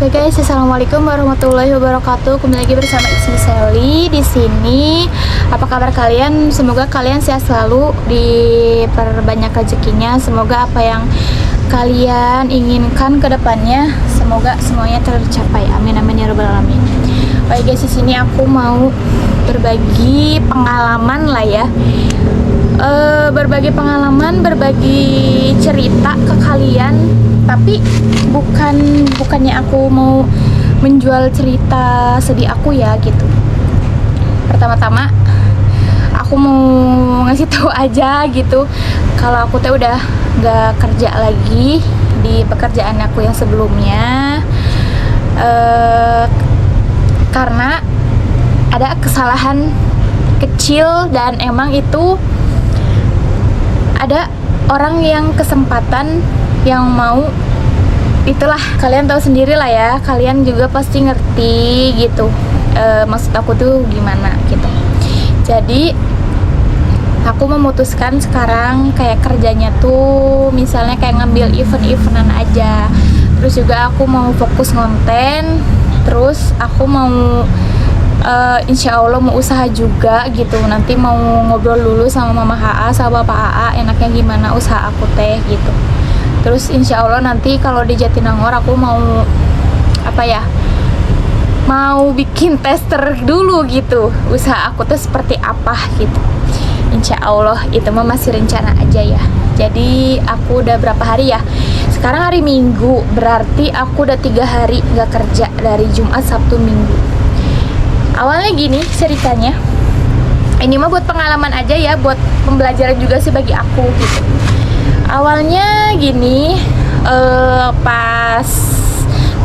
Oke guys, assalamualaikum warahmatullahi wabarakatuh. Kembali lagi bersama Ismi Sally di sini. Apa kabar kalian? Semoga kalian sehat selalu, diperbanyak rezekinya. Semoga apa yang kalian inginkan ke depannya, semoga semuanya tercapai. Amin amin ya rabbal alamin. Baik guys, di sini aku mau berbagi pengalaman lah ya. Berbagi pengalaman, berbagi cerita ke kalian. Tapi bukannya aku mau menjual cerita sedih aku ya gitu. Pertama-tama aku mau ngasih tahu aja gitu, kalau aku tuh udah gak kerja lagi di pekerjaan aku yang sebelumnya, karena ada kesalahan kecil dan emang itu ada orang yang kesempatan yang mau, itulah kalian tahu sendiri lah ya, kalian juga pasti ngerti gitu maksud aku tuh gimana gitu. Jadi aku memutuskan sekarang kayak kerjanya tuh misalnya kayak ngambil event-eventan aja, terus juga aku mau fokus konten, terus aku mau insya Allah mau usaha juga gitu. Nanti mau ngobrol dulu sama Mama HA sama Bapak AA enaknya gimana usaha aku teh gitu. Terus insya Allah nanti kalau di Jatinangor aku mau mau bikin tester dulu gitu, usaha aku tuh seperti apa gitu. Insya Allah itu mah masih rencana aja ya. Jadi aku udah berapa hari ya, sekarang hari Minggu, berarti aku udah 3 hari gak kerja, dari Jumat, Sabtu, Minggu. Awalnya gini ceritanya, ini mah buat pengalaman aja ya, buat pembelajaran juga sih bagi aku gitu. Awalnya gini, pas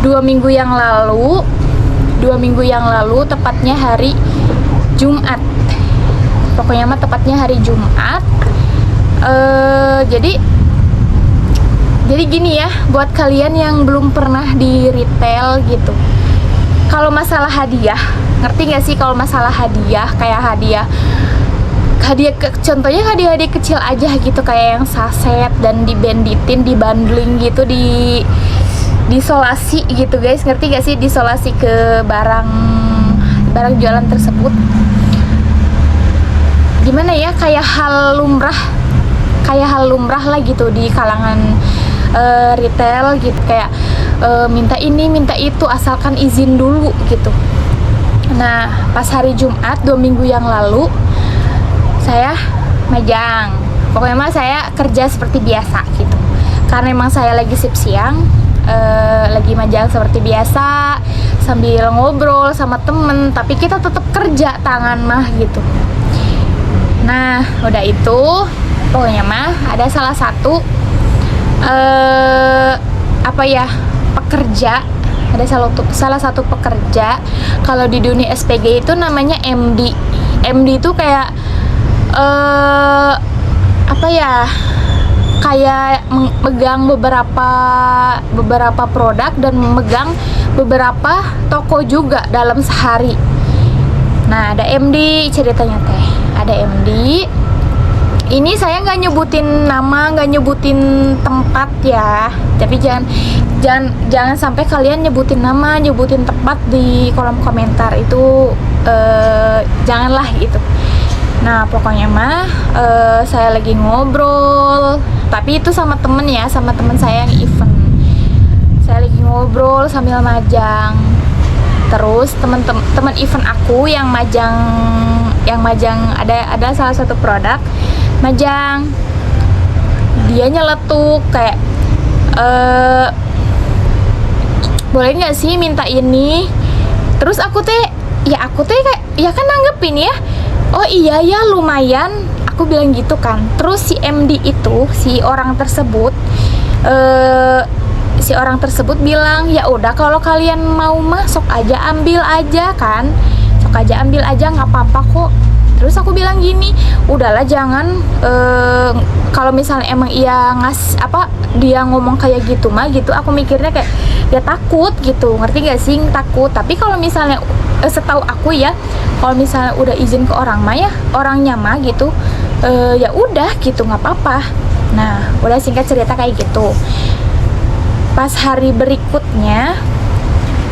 2 minggu yang lalu tepatnya hari Jumat, pokoknya mah tepatnya hari Jumat. Jadi gini ya, buat kalian yang belum pernah di retail gitu, kalau masalah hadiah, ngerti gak sih kalau masalah hadiah, kayak hadiah contohnya hadiah-hadiah kecil aja gitu, kayak yang saset dan dibanditin, dibundling gitu, disolasi gitu guys, ngerti gak sih, disolasi ke barang jualan tersebut. Gimana ya, kayak hal lumrah lah gitu di kalangan retail gitu, kayak minta ini minta itu asalkan izin dulu gitu. Nah pas hari Jumat 2 minggu yang lalu saya majang, pokoknya mah saya kerja seperti biasa gitu, karena emang saya lagi shift siang, lagi majang seperti biasa sambil ngobrol sama temen, tapi kita tetap kerja tangan mah gitu. Nah udah itu pokoknya mah ada salah satu pekerja, ada salah satu pekerja, kalau di dunia SPG itu namanya MD. MD itu kayak kayak megang beberapa produk dan megang beberapa toko juga dalam sehari. Nah ada MD ceritanya teh, ada MD. Ini saya nggak nyebutin nama, nggak nyebutin tempat ya, tapi jangan sampai kalian nyebutin nama, nyebutin tempat di kolom komentar itu, janganlah gitu. Nah pokoknya mah saya lagi ngobrol, tapi itu sama temen ya, sama temen saya yang event. Saya lagi ngobrol sambil majang. Terus teman event aku yang majang ada salah satu produk majang, dia nyeletuk kayak boleh nggak sih minta ini. Terus aku teh kayak ya kan nanggepin ya, oh iya ya lumayan, aku bilang gitu kan. Terus si MD itu, si orang tersebut bilang, ya udah kalau kalian mau masuk aja ambil aja kan, sok aja ambil aja nggak apa-apa kok. Terus aku bilang gini, udahlah jangan, kalau misalnya emang dia ngomong kayak gitu mah gitu, aku mikirnya kayak ya takut gitu, ngerti gak sih, takut. Tapi kalau misalnya setahu aku ya, kalau misalnya udah izin ke orang mah ya, orangnya mah gitu, ya udah gitu nggak apa-apa. Nah udah, singkat cerita kayak gitu. Pas hari berikutnya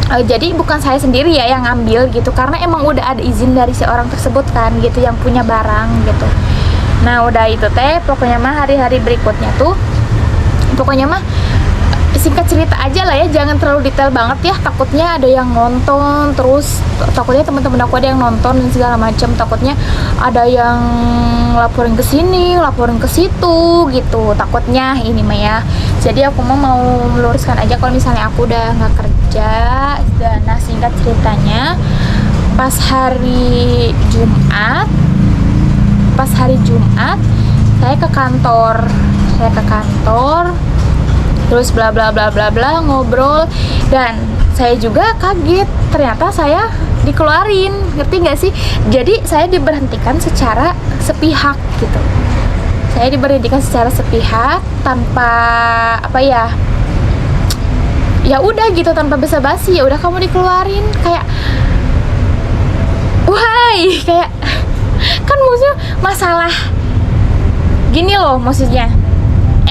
Jadi bukan saya sendiri ya yang ngambil gitu, karena emang udah ada izin dari si orang tersebut kan gitu, yang punya barang gitu. Nah udah itu teh, pokoknya mah hari-hari berikutnya tuh, pokoknya mah singkat cerita aja lah ya, jangan terlalu detail banget ya, takutnya ada yang nonton, terus takutnya teman-teman aku ada yang nonton dan segala macam, takutnya ada yang laporin ke sini, laporin ke situ gitu, takutnya ini mah ya. Jadi aku mau meluruskan aja kalau misalnya aku udah nggak kerja. Dan nah singkat ceritanya, pas hari Jumat saya ke kantor, terus bla bla bla bla bla, ngobrol, dan saya juga kaget ternyata saya dikeluarin, ngerti nggak sih? Jadi saya diberhentikan secara sepihak gitu. Saya diberhentikan secara sepihak tanpa apa ya? Ya udah gitu, tanpa basa-basi, ya udah kamu dikeluarin, kayak why, kayak kan maksudnya masalah gini loh, maksudnya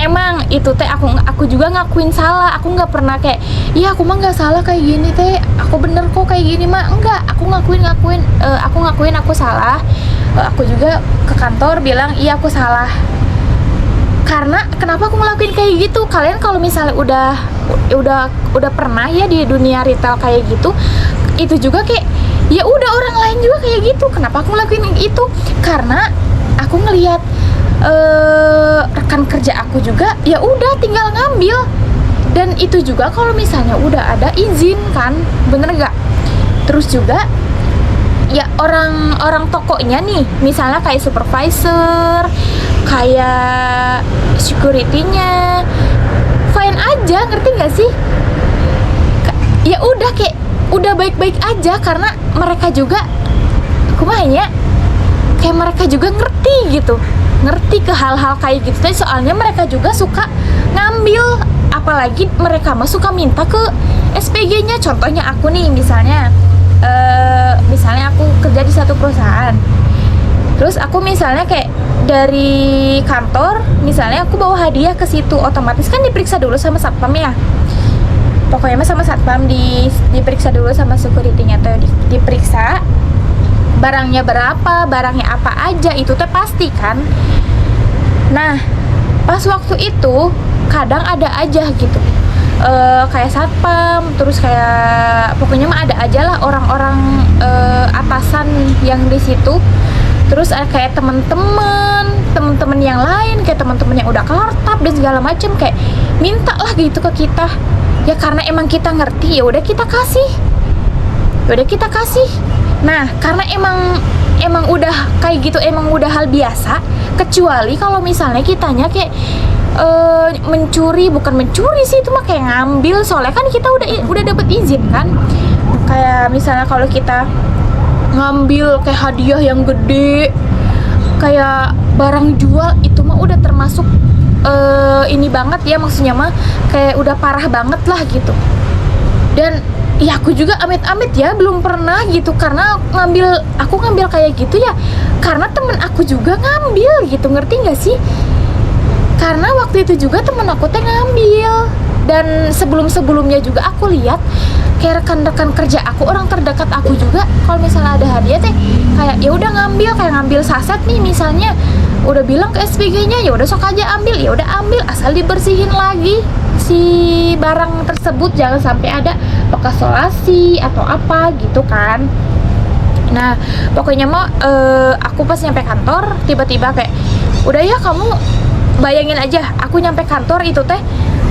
emang itu teh aku juga ngakuin salah, aku nggak pernah kayak iya aku mah nggak salah kayak gini teh, aku bener kok kayak gini mah, enggak, aku ngakuin aku salah. Aku juga ke kantor bilang iya aku salah. Karena kenapa aku ngelakuin kayak gitu? Kalian kalau misalnya udah pernah ya di dunia retail kayak gitu, itu juga kayak ya udah orang lain juga kayak gitu. Kenapa aku ngelakuin itu? Karena aku ngelihat rekan kerja aku juga ya udah tinggal ngambil, dan itu juga kalau misalnya udah ada izin kan, bener gak? Terus juga ya orang tokonya nih, misalnya kayak supervisor, kayak security-nya, fine aja, ngerti gak sih? Ya udah kayak udah baik-baik aja, karena mereka juga kumanya kayak mereka juga ngerti gitu, ngerti ke hal-hal kayak gitu. Soalnya mereka juga suka ngambil, apalagi mereka mah suka minta ke SPG-nya. Contohnya aku nih, misalnya aku kerja di satu perusahaan, terus aku misalnya kayak dari kantor, misalnya aku bawa hadiah ke situ, otomatis kan diperiksa dulu sama satpam ya. Pokoknya mah sama satpam diperiksa dulu sama security-nya tuh, diperiksa barangnya berapa, barangnya apa aja, itu teh pasti kan. Nah pas waktu itu kadang ada aja gitu, kayak satpam, terus kayak pokoknya mah ada aja lah orang-orang atasan yang di situ. Terus kayak temen-temen yang lain, kayak temen-temen yang udah kelar tap dan segala macem, kayak minta lah gitu ke kita. Ya karena emang kita ngerti, ya udah kita kasih. Nah karena emang udah kayak gitu, emang udah hal biasa. Kecuali kalau misalnya kitanya kayak bukan mencuri sih, itu mah kayak ngambil, soalnya kan kita udah dapet izin kan. Kayak misalnya kalau kita ngambil kayak hadiah yang gede, kayak barang jual, itu mah udah termasuk ini banget ya, maksudnya mah kayak udah parah banget lah gitu. Dan ya aku juga amit-amit ya belum pernah gitu, karena aku ngambil kayak gitu ya karena temen aku juga ngambil gitu, ngerti gak sih? Karena waktu itu juga temen aku teh ngambil, dan sebelumnya juga aku lihat kayak rekan-rekan kerja aku, orang terdekat aku juga, kalau misalnya ada hadiah teh kayak ya udah ngambil, kayak ngambil saset nih misalnya, udah bilang ke SPG-nya ya udah sok aja ambil, ya udah ambil, asal dibersihin lagi si barang tersebut, jangan sampai ada bekas solasi atau apa gitu kan. Nah pokoknya mau aku pas nyampe kantor tiba-tiba kayak udah ya, kamu bayangin aja aku nyampe kantor itu teh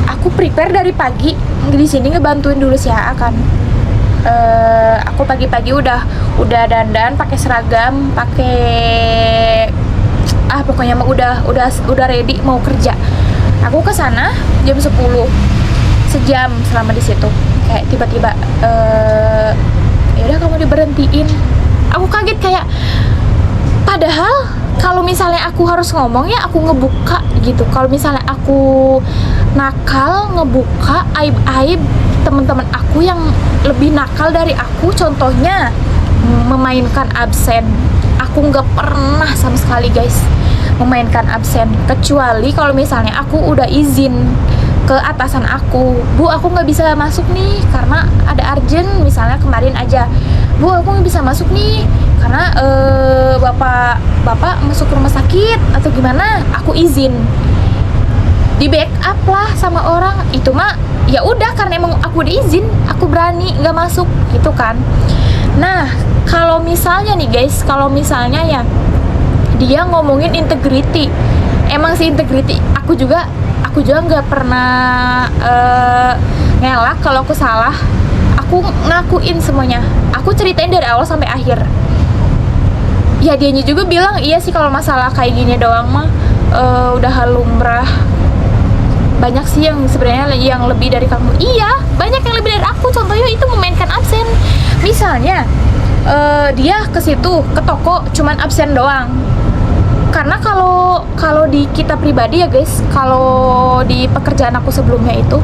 aku prepare dari pagi di sini ngebantuin dulu si AA kan. Aku pagi-pagi udah dandan, pakai seragam, pokoknya mah udah ready mau kerja. Aku ke sana jam 10, sejam selama di situ. Kayak tiba-tiba ya udah kamu diberhentiin. Aku kaget, kayak padahal kalau misalnya aku harus ngomong ya aku ngebuka gitu. Kalau misalnya aku nakal ngebuka aib-aib teman-teman aku yang lebih nakal dari aku, contohnya memainkan absen. Aku nggak pernah sama sekali guys memainkan absen, kecuali kalau misalnya aku udah izin ke atasan aku, Bu aku nggak bisa masuk nih karena ada urgent misalnya kemarin aja, Bu aku nggak bisa masuk nih karena bapak masuk rumah sakit atau gimana, aku izin, di backup lah sama orang itu mah. Ya udah, karena emang aku diizin, aku berani nggak masuk gitu kan. Nah kalau misalnya nih guys, kalau misalnya ya dia ngomongin integrity, emang sih integrity, aku juga nggak pernah ngelak kalau aku salah. Aku ngakuin semuanya, aku ceritain dari awal sampai akhir. Ya dianya juga bilang iya sih kalau masalah kayak gini doang mah udah hal lumrah. Banyak sih yang sebenarnya yang lebih dari kamu. Iya, banyak yang lebih dari aku. Contohnya itu memainkan absen. Misalnya dia ke situ, ke toko, cuman absen doang. Karena kalau di kita pribadi ya guys, kalau di pekerjaan aku sebelumnya itu,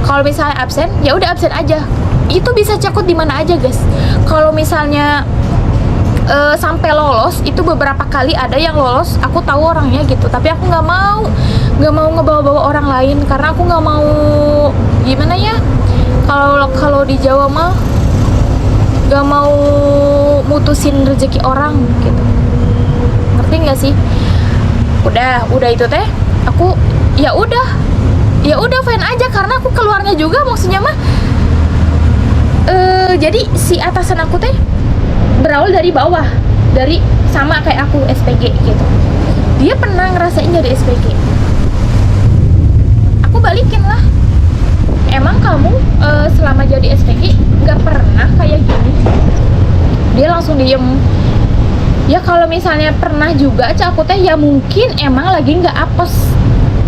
kalau misalnya absen, ya udah absen aja. Itu bisa cekut di mana aja guys. Kalau misalnya sampai lolos, itu beberapa kali ada yang lolos, aku tahu orangnya gitu, tapi aku nggak mau ngebawa-bawa orang lain karena aku nggak mau, gimana ya, kalau di Jawa mah nggak mau mutusin rezeki orang gitu, ngerti nggak sih? Udah itu teh, aku ya udah fine aja karena aku keluarnya juga, maksudnya mah jadi si atasan aku teh berawal dari bawah, dari sama kayak aku SPG gitu. Dia pernah ngerasain jadi SPG. Aku balikin lah. Emang kamu selama jadi SPG nggak pernah kayak gini? Dia langsung diem. Ya kalau misalnya pernah juga, aku teh ya mungkin emang lagi nggak apes,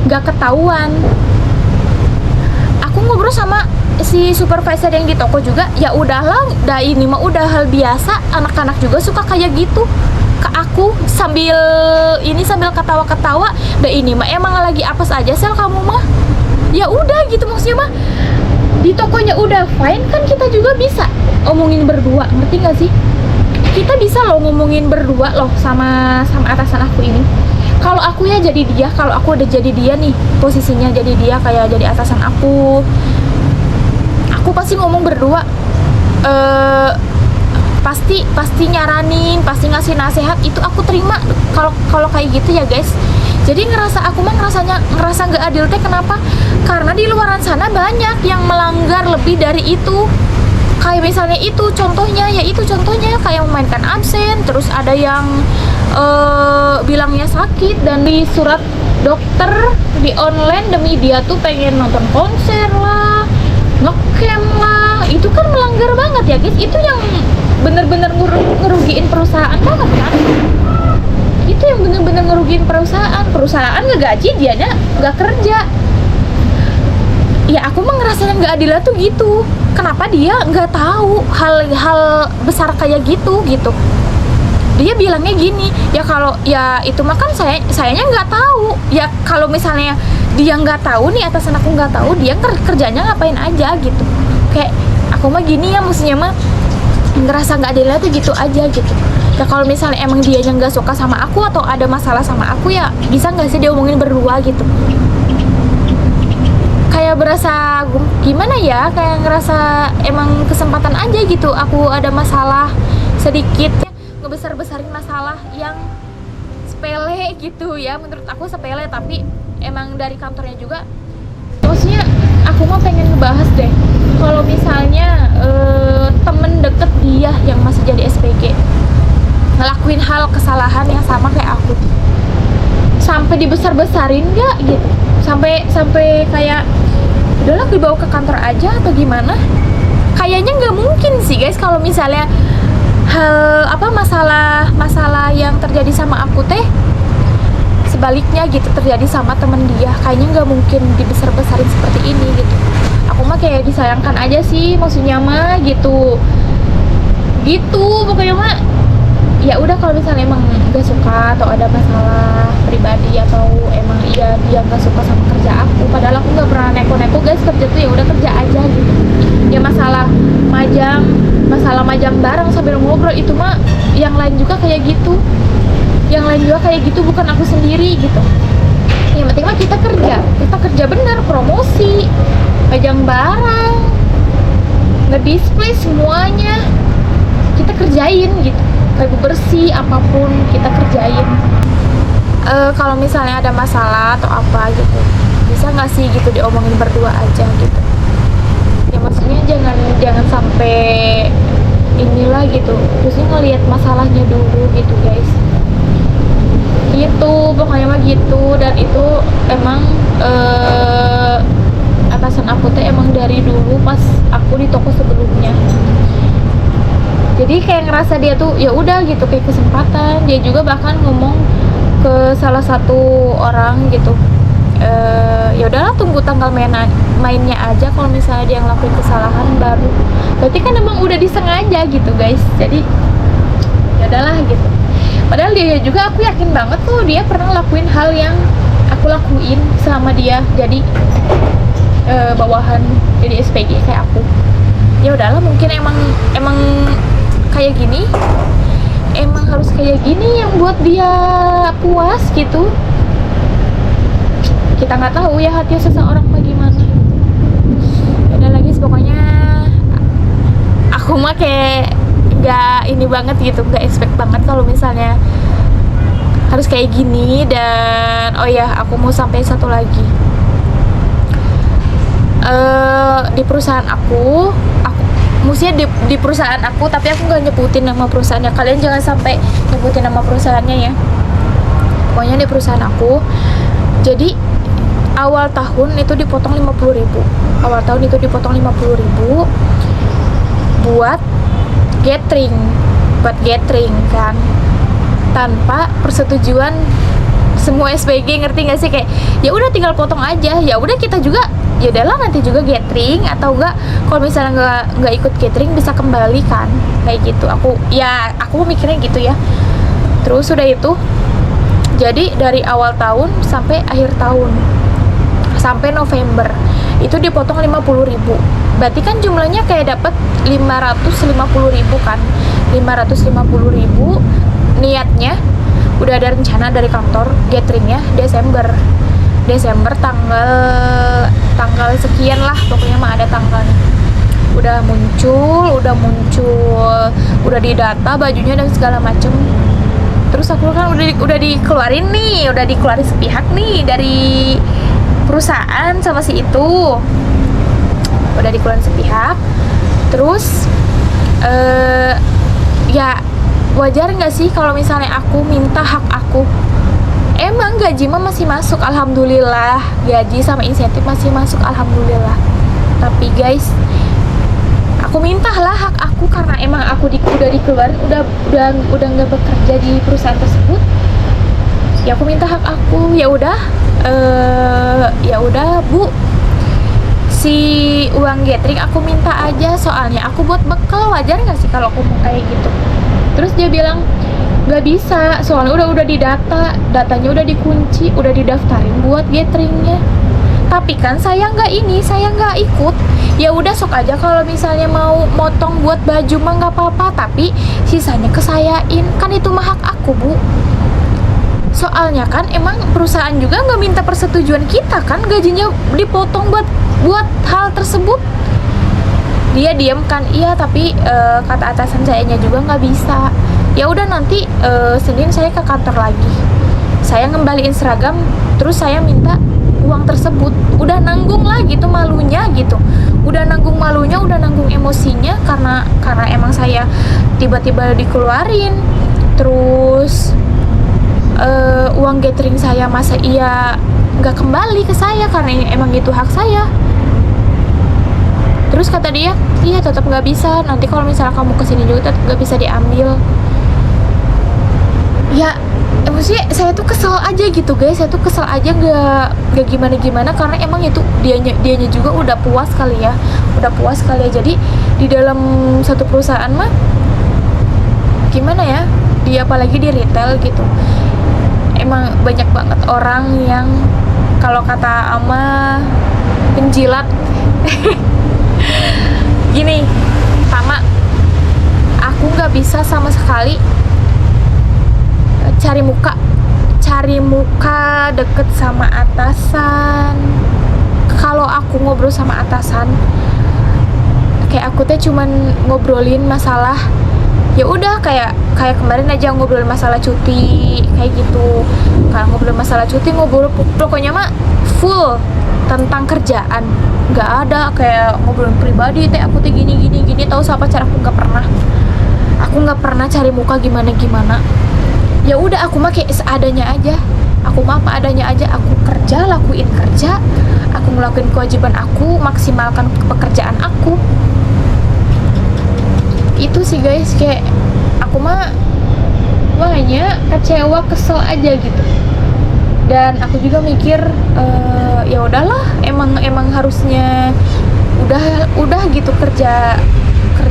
nggak ketahuan. Aku ngobrol sama si supervisor yang di toko juga, ya udahlah, ini mah udah hal biasa, anak-anak juga suka kayak gitu ke aku, sambil ketawa-ketawa, ini mah emang lagi apes aja sel kamu mah, ya udah gitu, maksudnya mah di tokonya udah fine kan, kita juga bisa ngomongin berdua, ngerti gak sih? Kita bisa loh ngomongin berdua loh sama atasan aku ini. Kalau aku ya jadi dia, kalau aku udah jadi dia nih, posisinya jadi dia kayak jadi atasan aku pasti ngomong berdua, pasti nyaranin, pasti ngasih nasihat, itu aku terima kalau kayak gitu ya guys. Jadi aku mah ngerasa nggak adil teh, kenapa? Karena di luaran sana banyak yang melanggar lebih dari itu. Kayak misalnya itu contohnya kayak memainkan absen, terus ada yang bilangnya sakit dan di surat dokter di online demi dia tuh pengen nonton konser lah, ngecamp lah. Itu kan melanggar banget ya guys, itu yang bener-bener ngerugiin perusahaan banget kan. Itu yang bener-bener ngerugiin perusahaan ngegaji, dianya nggak kerja. Ya aku mah ngerasanya nggak adil tuh gitu. Kenapa dia nggak tahu hal-hal besar kayak gitu. Dia bilangnya gini, ya kalau ya itu mah kan sayanya nggak tahu. Ya kalau misalnya dia nggak tahu nih, atasan aku nggak tahu, dia kerjanya ngapain aja gitu. Kayak aku mah gini ya, maksudnya mah ngerasa nggak adilnya tuh gitu aja gitu. Ya kalau misalnya emang dia yang nggak suka sama aku atau ada masalah sama aku, ya bisa nggak sih dia omongin berdua gitu. Kayak berasa gimana ya, kayak ngerasa emang kesempatan aja gitu. Aku ada masalah sedikit ya, ngebesar-besarin masalah yang sepele gitu ya, menurut aku sepele, tapi emang dari kantornya juga. Maksudnya aku mah pengen ngebahas deh, kalau misalnya temen deket dia yang masih jadi SPG ngelakuin hal kesalahan yang sama kayak aku, sampai dibesar-besarin nggak gitu, sampai kayak udahlah dibawa ke kantor aja atau gimana? Kayaknya nggak mungkin sih guys, kalau misalnya masalah yang terjadi sama aku teh sebaliknya gitu terjadi sama temen dia, kayaknya nggak mungkin dibesar-besarin seperti ini gitu. Aku mah kayak disayangkan aja sih, maksudnya mah gitu pokoknya mah. Ya udah, kalau misalnya emang gak suka atau ada masalah pribadi atau emang dia gak suka sama kerja aku, padahal aku gak pernah neko-neko guys, kerja tuh ya udah kerja aja gitu. Ya masalah majang bareng sambil ngobrol, itu mah yang lain juga kayak gitu, bukan aku sendiri gitu. Yang penting mah kita kerja bener, promosi, majang barang ngedisplay semuanya kita kerjain gitu, kayak bersih apapun kita kerjain. Kalau misalnya ada masalah atau apa gitu, bisa nggak sih gitu diomongin berdua aja gitu ya, maksudnya jangan sampai inilah gitu, terusnya ngelihat masalahnya dulu gitu guys, gitu pokoknya mah gitu. Dan itu emang atasan aku tuh emang dari dulu pas aku di toko sebelumnya, jadi kayak ngerasa dia tuh ya udah gitu kayak kesempatan. Dia juga bahkan ngomong ke salah satu orang gitu, ya udahlah tunggu tanggal mainnya aja, kalau misalnya dia ngelakuin kesalahan baru, berarti kan emang udah disengaja gitu guys. Jadi ya udahlah gitu, padahal dia juga, aku yakin banget tuh dia pernah lakuin hal yang aku lakuin selama dia jadi bawahan, jadi SPG kayak aku. Ya udahlah, mungkin emang kayak gini, emang harus kayak gini yang buat dia puas gitu. Kita nggak tahu ya hati seseorang bagaimana. Udah lagi pokoknya aku mah kayak nggak ini banget gitu, nggak expect banget kalau misalnya harus kayak gini. Dan oh ya, aku mau sampai satu lagi, di perusahaan aku maksudnya di perusahaan aku, tapi aku nggak nyebutin nama perusahaannya, kalian jangan sampai nyebutin nama perusahaannya ya. Pokoknya di perusahaan aku, jadi awal tahun itu dipotong 50.000, awal tahun itu dipotong 50.000 buat gathering kan, tanpa persetujuan semua SPG. Ngerti nggak sih? Kayak ya udah tinggal potong aja, ya udah kita juga ya udahlah nanti juga gathering, atau enggak kalau misalnya nggak ikut gathering bisa kembali kan, kayak gitu. Aku mikirnya gitu ya. Terus udah itu, jadi dari awal tahun sampai akhir tahun, sampai November itu dipotong 50.000, berarti kan jumlahnya kayak dapat 550.000 kan. 550.000 niatnya udah ada rencana dari kantor gatheringnya Desember tanggal sekian lah, pokoknya mah ada tanggalnya. Udah muncul, udah didata bajunya dan segala macem. Terus aku kan udah dikeluarin sepihak nih dari perusahaan sama si itu, udah dikeluarin sepihak. Terus ya wajar nggak sih kalau misalnya aku minta hak aku? Emang gaji mah masih masuk, alhamdulillah, gaji sama insentif masih masuk, alhamdulillah. Tapi guys, aku mintalah hak aku karena emang aku udah dikeluarin, udah nggak bekerja di perusahaan tersebut. Ya aku minta hak aku. Ya udah Bu, si uang gathering aku minta aja, soalnya aku buat bekal. Wajar nggak sih kalau aku mau kayak gitu? Terus dia bilang nggak bisa, soalnya udah datanya udah dikunci, udah didaftarin buat gatheringnya. Tapi kan saya nggak ikut. Ya udah sok aja kalau misalnya mau motong buat baju mah nggak apa-apa, tapi sisanya kesayain, kan itu mah hak aku Bu. Soalnya kan emang perusahaan juga nggak minta persetujuan kita kan, gajinya dipotong buat hal tersebut. Dia diam kan, iya, tapi kata atasan sayanya juga nggak bisa. Ya udah nanti Senin saya ke kantor lagi, saya ngembaliin seragam, terus saya minta uang tersebut. Udah nanggung lah gitu malunya gitu, udah nanggung emosinya karena emang saya tiba-tiba dikeluarin. Terus uang gathering saya masa iya nggak kembali ke saya karena emang itu hak saya. Terus kata dia, iya tetap nggak bisa, nanti kalau misalnya kamu kesini juga tetap nggak bisa diambil. Ya maksudnya saya tuh kesel aja gitu guys, saya tuh kesel aja, nggak gimana karena emang itu dianya juga udah puas kali ya. Jadi di dalam satu perusahaan mah gimana ya, dia apalagi di retail gitu, emang banyak banget orang yang kalau kata Ama penjilat. Gini, sama aku nggak bisa sama sekali cari muka deket sama atasan. Kalau aku ngobrol sama atasan, kayak aku teh cuman ngobrolin masalah, ya udah kayak kemarin aja ngobrol masalah cuti kayak gitu. Kalau ngobrol masalah cuti, ngobrol pokoknya mah full tentang kerjaan, nggak ada kayak ngobrol pribadi teh aku teh gini. Tahu siapa cara, aku nggak pernah cari muka gimana. Ya udah aku mah kayak seadanya aja, aku mah apa adanya aja, aku lakuin kerja, aku ngelakuin kewajiban aku, maksimalkan pekerjaan aku. Itu sih guys, kayak aku mah hanya kecewa, kesel aja gitu. Dan aku juga mikir ya udahlah, emang harusnya udah gitu kerja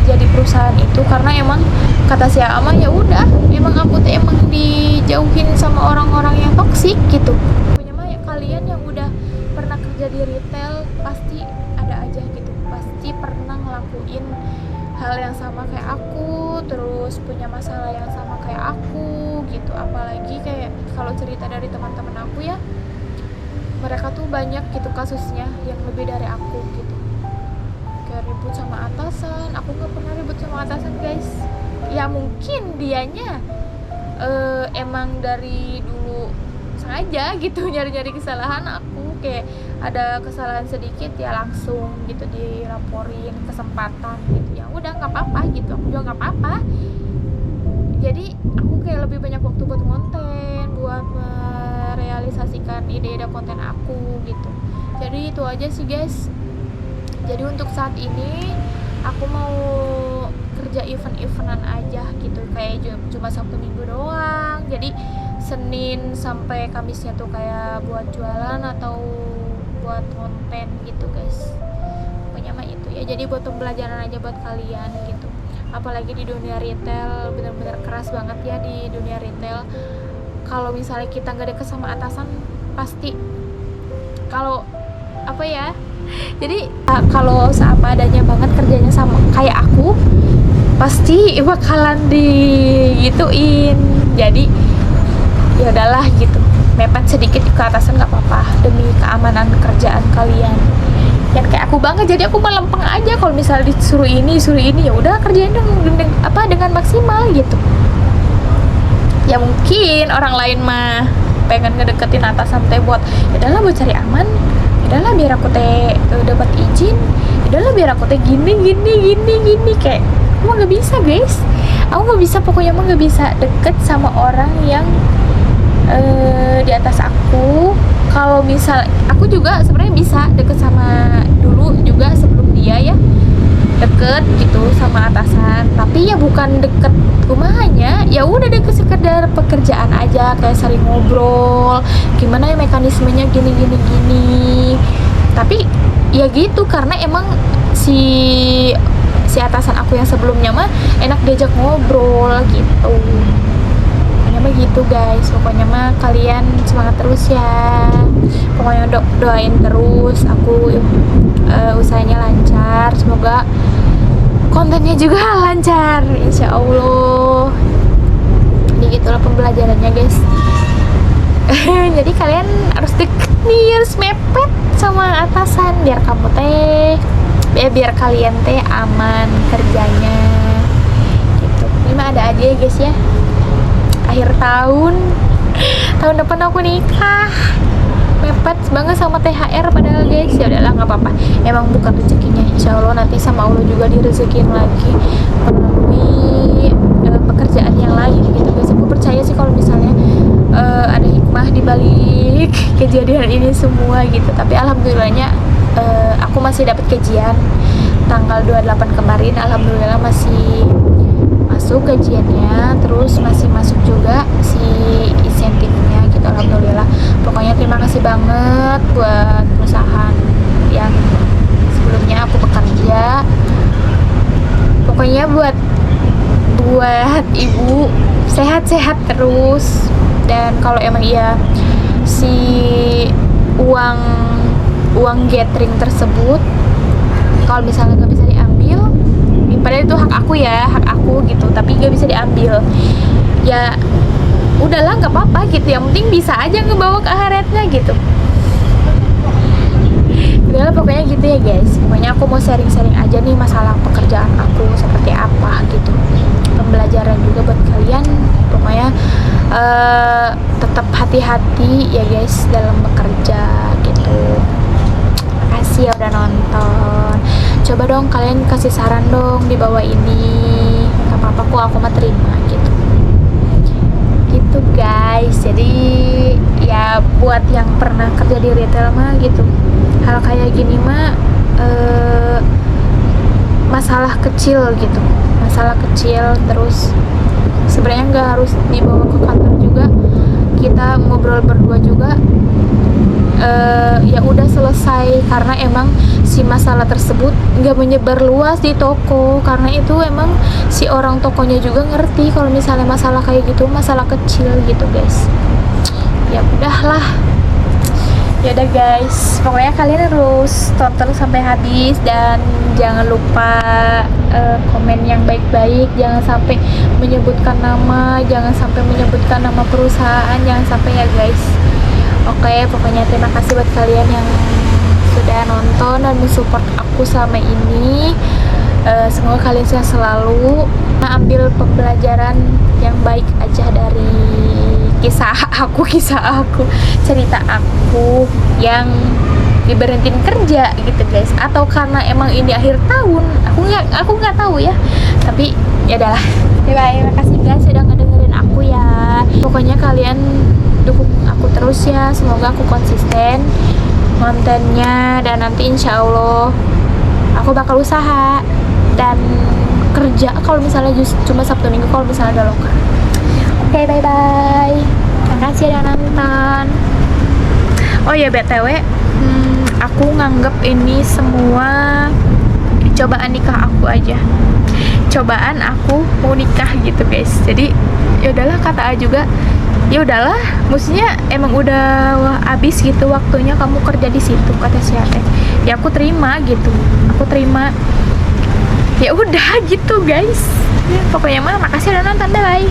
di perusahaan itu, karena emang kata si Ama, ya udah emang aku tuh emang dijauhin sama orang-orang yang toksik gitu. Pokoknya mah ya, kalian yang udah pernah kerja di retail pasti ada aja gitu, pasti pernah ngelakuin hal yang sama kayak aku, terus punya masalah yang sama kayak aku gitu. Apalagi kayak kalau cerita dari teman-teman aku ya, mereka tuh banyak gitu kasusnya yang lebih dari aku gitu, kayak ribut sama atasan. Aku nggak pernah ribut sama atasan guys, ya mungkin dianya emang dari dulu sengaja gitu nyari kesalahan aku, kayak ada kesalahan sedikit ya langsung gitu dilaporin kesempatan gitu. Ya udah nggak apa-apa gitu, aku juga nggak apa-apa. Jadi aku kayak lebih banyak waktu buat konten, buat merealisasikan ide-ide konten aku gitu. Jadi itu aja sih guys. Jadi untuk saat ini aku mau kerja event-eventan aja gitu, kayak cuma Sabtu Minggu doang. Jadi Senin sampai Kamisnya tuh kayak buat jualan atau buat konten gitu guys. Pokoknya mah itu ya, jadi buat pembelajaran aja buat kalian gitu. Apalagi di dunia retail, bener-bener keras banget ya di dunia retail. Kalau misalnya kita nggak deket sama atasan, pasti kalau apa ya, jadi kalau seapa adanya banget kerjanya sama kayak aku, pasti bakalan digituin. Jadi ya udahlah gitu, mepet sedikit ke atasan nggak apa-apa demi keamanan kerjaan kalian. Dan kayak aku banget, jadi aku melempeng aja kalau misalnya disuruh ini ya udah kerjain dengan maksimal gitu. Ya mungkin orang lain mah pengen ngedeketin atasan teh buat ya udahlah buat cari aman, ya udahlah biar aku teh dapat izin, ya udahlah biar aku teh gini kayak aku nggak bisa guys, aku nggak bisa, pokoknya mah nggak bisa deket sama orang yang di atas aku. Kalau misal aku juga sebenarnya bisa deket sama, dulu juga sebelum dia ya, deket gitu sama atasan, tapi ya bukan deket rumahnya, ya udah deket sekedar pekerjaan aja, kayak sering ngobrol gimana ya mekanismenya gini. Tapi ya gitu, karena emang si atasan aku yang sebelumnya mah enak diajak ngobrol gitu. Pokoknya mah gitu guys, pokoknya mah kalian semangat terus ya, pokoknya doain terus aku usahanya lancar, semoga kontennya juga lancar insya Allah. Jadi gitulah pembelajarannya guys. Jadi kalian harus deket nih, harus mepet sama atasan biar kamu teh biar kalian teh aman kerjanya gitu. Ini mah ada aja ya guys ya, akhir tahun depan aku nikah, mepet banget sama THR padahal guys. Ya udahlah nggak apa-apa, emang bukan rezekinya, insya Allah nanti sama Allah juga direzekin lagi melalui pekerjaan yang lain gitu guys. Aku percaya sih kalau misalnya ada hikmah di balik kejadian ini semua gitu. Tapi alhamdulillahnya aku masih dapat gajian tanggal 28 kemarin, alhamdulillah masih masuk gajiannya, terus masih masuk juga si insentifnya gitu, alhamdulillah. Pokoknya terima kasih banget buat perusahaan yang sebelumnya aku bekerja. Pokoknya buat ibu sehat-sehat terus. Dan kalau emang iya si uang gathering tersebut kalau misalnya nggak bisa diambil, padahal itu hak aku gitu, tapi nggak bisa diambil, ya udahlah nggak apa-apa gitu, yang penting bisa aja ngebawa ke akhiratnya gitu. Udahlah pokoknya gitu ya guys. Pokoknya aku mau sharing-sharing aja nih masalah pekerjaan aku seperti apa gitu, pembelajaran juga buat kalian. Pokoknya tetap hati-hati ya guys dalam bekerja gitu. Makasih ya udah nonton. Coba dong kalian kasih saran dong di bawah ini. Gak apa-apa kok, aku mah terima gitu. Gitu guys. Jadi ya buat yang pernah kerja di retail mah gitu, hal kayak gini mah masalah kecil gitu, masalah kecil. Terus sebenarnya nggak harus dibawa ke kantor juga, kita ngobrol berdua juga ya udah selesai, karena emang si masalah tersebut nggak menyebar luas di toko, karena itu emang si orang tokonya juga ngerti kalau misalnya masalah kayak gitu masalah kecil gitu guys. Ya udahlah, ya udah guys, pokoknya kalian harus tonton sampai habis dan jangan lupa komen yang baik-baik, jangan sampai menyebutkan nama, jangan sampai menyebutkan nama perusahaan, jangan sampai ya guys. Oke, pokoknya terima kasih buat kalian yang sudah nonton dan mensupport aku selama ini. Semoga kalian sehat selalu. Nah, ambil pembelajaran yang baik aja dari kisah aku, cerita aku yang diberhentiin kerja gitu guys. Atau karena emang ini akhir tahun, aku nggak tahu ya. Tapi ya udahlah. Bye, makasih guys sudah ngedengerin aku ya. Pokoknya kalian dukung aku terus ya, semoga aku konsisten kontennya, dan nanti insya Allah aku bakal usaha dan kerja kalau misalnya cuma Sabtu Minggu kalau misalnya ada lokal. Oke, bye bye, makasih udah nonton. Oh ya BTW, aku nganggep ini semua cobaan nikah aku aja, cobaan aku mau nikah gitu guys. Jadi ya udahlah, kata A juga, ya udahlah, maksudnya emang udah habis gitu waktunya kamu kerja di situ, kata si Ate. Ya aku terima gitu, aku terima. Ya udah gitu guys. Ya, pokoknya mah makasih udah nonton, bye.